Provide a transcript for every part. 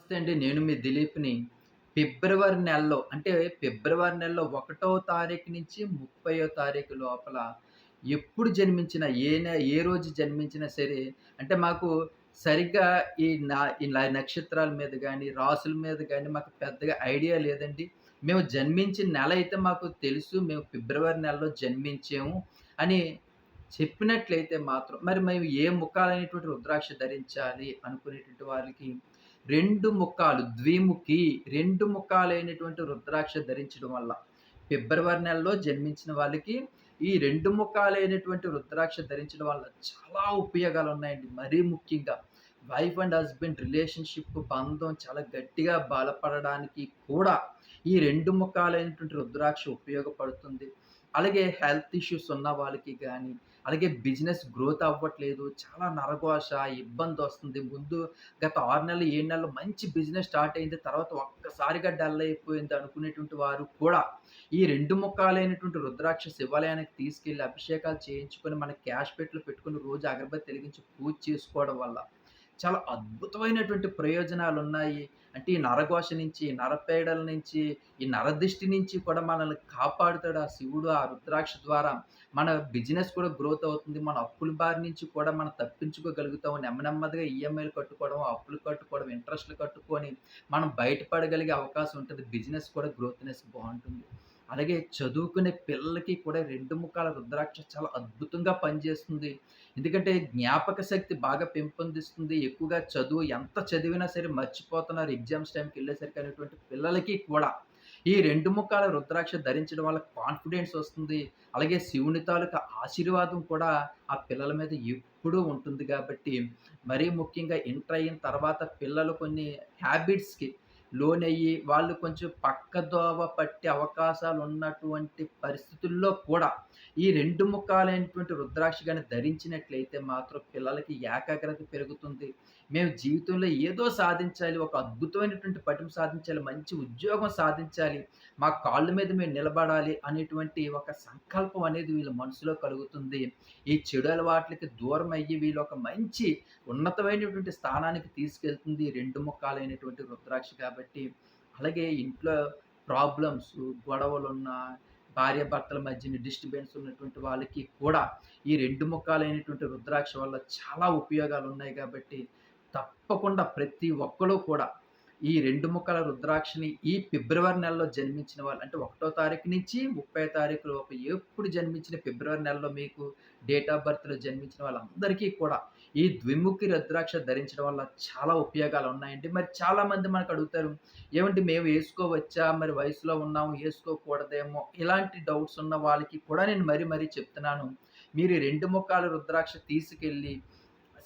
నమస్తే అండి. నేను మీ దిలీప్‌ని. ఫిబ్రవరి నెలలో అంటే ఫిబ్రవరి నెలలో 1వ తారీఖు నుంచి 30వ తారీఖు లోపల ఎప్పుడు జన్మించినా ఏ రోజు జన్మించినా సరే అంటే మాకు సరిగ్గా ఈ నక్షత్రాల మీద గాని, రాసుల మీద గాని మాకు పెద్దగా ఐడియా లేదండి. మేము జన్మించిన నెల అయితే మాకు తెలుసు. మేము ఫిబ్రవరి నెలలో జన్మించాము అని చెప్పినట్లయితే మాత్రం మరి మేము ఏ ముక్కాలైనటువంటి రుద్రాక్ష ధరించాలి అనుకునేటువంటి వారికి 2 ముక్కాలు ద్విముఖి 2 ముక్కాలైనటువంటి రుద్రాక్ష ధరించడం వల్ల ఫిబ్రవరి నెలలో జన్మించిన వాళ్ళకి ఈ 2 ముక్కాలైనటువంటి రుద్రాక్ష ధరించడం వల్ల చాలా ఉపయోగాలున్నాయండి. మరీ ముఖ్యంగా వైఫ్ అండ్ హస్బెండ్ రిలేషన్‌షిప్ బంధం చాలా గట్టిగా బలపడడానికి కూడా ఈ 2 ముక్కాలైనటువంటి రుద్రాక్ష ఉపయోగపడుతుంది. అలాగే హెల్త్ ఇష్యూస్ ఉన్న వాళ్ళకి గానీ, అలాగే బిజినెస్ గ్రోత్ అవ్వట్లేదు. చాలా నరఘోష, ఇబ్బందొస్తుంది. ముందు గత 6 నెలలు, 7 నెలలు మంచి బిజినెస్ స్టార్ట్ అయింది. తర్వాత ఒక్కసారిగా డల్ అయిపోయింది అనుకునేటువంటి వారు కూడా ఈ 2 ముక్కాలైనటువంటి రుద్రాక్ష శివాలయానికి తీసుకెళ్ళి అభిషేకాలు చేయించుకొని, మన క్యాష్ పెట్టులో పెట్టుకొని రోజు అగరబత్తి వెలిగించి పూజ చేసుకోవడం వల్ల చాలా అద్భుతమైనటువంటి ప్రయోజనాలున్నాయి. అంటే ఈ నరఘోష నుంచి, నరపీడల నుంచి, ఈ నరదిష్టి నుంచి కూడా మనల్ని కాపాడుతాడు ఆ శివుడు, ఆ రుద్రాక్ష ద్వారా. మన బిజినెస్ కూడా గ్రోత్ అవుతుంది. మన అప్పుల బారి నుంచి కూడా మనం తప్పించుకోగలుగుతాం. నెమ్మదిగా ఈఎంఐలు కట్టుకోవడం, అప్పులు కట్టుకోవడం, ఇంట్రెస్ట్‌లు కట్టుకొని మనం బయటపడగలిగే అవకాశం ఉంటది. బిజినెస్ కూడా గ్రోత్‌నెస్ బావుంటుంది. అలాగే చదువుకునే పిల్లలకి కూడా 2 ముఖాల రుద్రాక్ష చాలా అద్భుతంగా పనిచేస్తుంది. ఎందుకంటే జ్ఞాపక శక్తి బాగా పెంపొందిస్తుంది. ఎక్కువగా చదువు ఎంత చదివినా సరే మర్చిపోతున్నారు ఎగ్జామ్స్ టైమ్‌కెళ్ళేసరికి అనేటువంటి పిల్లలకి కూడా ఈ 2 ముఖాల రుద్రాక్ష ధరించడం వల్ల కాన్ఫిడెన్స్ వస్తుంది. అలాగే శివుని తాలూకా ఆశీర్వాదం కూడా ఆ పిల్లల మీద ఎప్పుడూ ఉంటుంది గాబట్టి, మరీ ముఖ్యంగా ఇంటర్ అయిన తర్వాత పిల్లలు కొన్ని హ్యాబిట్స్‌కి లోనయ్యి వాళ్ళు కొంచెం పక్కదోవ పట్టే అవకాశాలున్నటువంటి పరిస్థితుల్లో కూడా ఈ 2 ముఖాలైనటువంటి రుద్రాక్ష గాని ధరించినట్లయితే మాత్రం పిల్లలకి ఏకాగ్రత పెరుగుతుంది. మేము జీవితంలో ఏదో సాధించాలి, ఒక అద్భుతమైనటువంటి పటిమ సాధించాలి, మంచి ఉద్యోగం సాధించాలి, మా కాళ్ళ మీద మేము నిలబడాలి అనేటువంటి ఒక సంకల్పం అనేది వీళ్ళ మనసులో కలుగుతుంది. ఈ చెడు అలవాట్లకి దూరమయ్యి వీళ్ళు ఒక మంచి ఉన్నతమైనటువంటి స్థానానికి తీసుకెళ్తుంది ఈ 2 ముఖాలైనటువంటి రుద్రాక్ష కాబట్టి. అలాగే ఇంట్లో ప్రాబ్లమ్స్, గొడవలున్నా, భార్యాభర్తల మధ్యన డిస్టర్బెన్స్ ఉన్నటువంటి వాళ్ళకి కూడా ఈ 2 ముఖాలైనటువంటి రుద్రాక్ష వల్ల చాలా ఉపయోగాలున్నాయి కాబట్టి, తప్పకుండా ప్రతి ఒక్కళ్ళు కూడా ఈ 2 ముక్కల రుద్రాక్షని ఈ ఫిబ్రవరి నెలలో జన్మించిన వాళ్ళు అంటే 1 తారీఖు నుంచి 30 తారీఖు లోపు ఎప్పుడు జన్మించిన ఫిబ్రవరి నెలలో మీకు డేట్ ఆఫ్ బర్త్‌లో జన్మించిన వాళ్ళందరికీ కూడా ఈ ద్విముఖి రుద్రాక్ష ధరించడం వల్ల చాలా ఉపయోగాలు ఉన్నాయండి. మరి చాలామంది మనకు అడుగుతారు, "ఏవండీ మేము ఏసుకోవచ్చా? మరి వయసులో ఉన్నాము ఏసుకోకూడదేమో?" ఇలాంటి డౌట్స్ ఉన్న వాళ్ళకి కూడా నేను మరీ చెప్తున్నాను. మీరు ఈ 2 ముక్కాల రుద్రాక్ష తీసుకెళ్ళి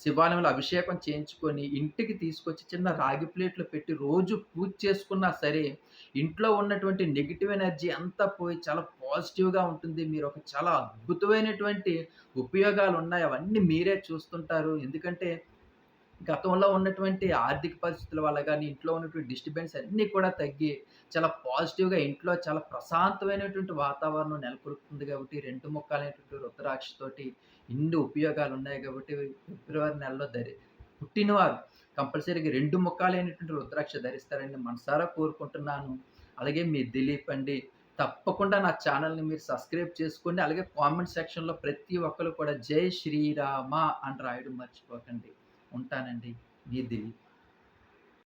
శివాలయంలో అభిషేకం చేయించుకొని, ఇంటికి తీసుకొచ్చి చిన్న రాగి ప్లేట్‌లో పెట్టి రోజు పూజ చేసుకున్నా సరే, ఇంట్లో ఉన్నటువంటి నెగెటివ్ ఎనర్జీ అంతా పోయి చాలా పాజిటివ్‌గా ఉంటుంది. మీరొక చాలా అద్భుతమైనటువంటి ఉపయోగాలున్నాయి. అవన్నీ మీరే చూస్తుంటారు. ఎందుకంటే గతంలో ఉన్నటువంటి ఆర్థిక పరిస్థితుల వల్ల గాని, ఇంట్లో ఉన్నటువంటి డిస్టర్బెన్స్ అన్నీ కూడా తగ్గి, చాలా పాజిటివ్‌గా ఇంట్లో చాలా ప్రశాంతమైనటువంటి వాతావరణం నెలకొల్పుతుంది కాబట్టి, 2 ముక్కాలైనటువంటి రుద్రాక్షతోటి ఇన్ని ఉపయోగాలున్నాయి కాబట్టి, ఫిబ్రవరి నెలలో పుట్టినవారు కంపల్సరీగా 2 ముక్కాలైనటువంటి రుద్రాక్ష ధరిస్తారని మనసారా కోరుకుంటున్నాను. అలాగే మీ దిలీప్ అండి. తప్పకుండా నా ఛానెల్‌ని మీరు సబ్స్క్రైబ్ చేసుకోండి. అలాగే కామెంట్ సెక్షన్‌లో ప్రతి ఒక్కళ్ళు కూడా జై శ్రీరామ అని రాయడం మర్చిపోకండి. ఉంటానండి. మీ దిలీప్.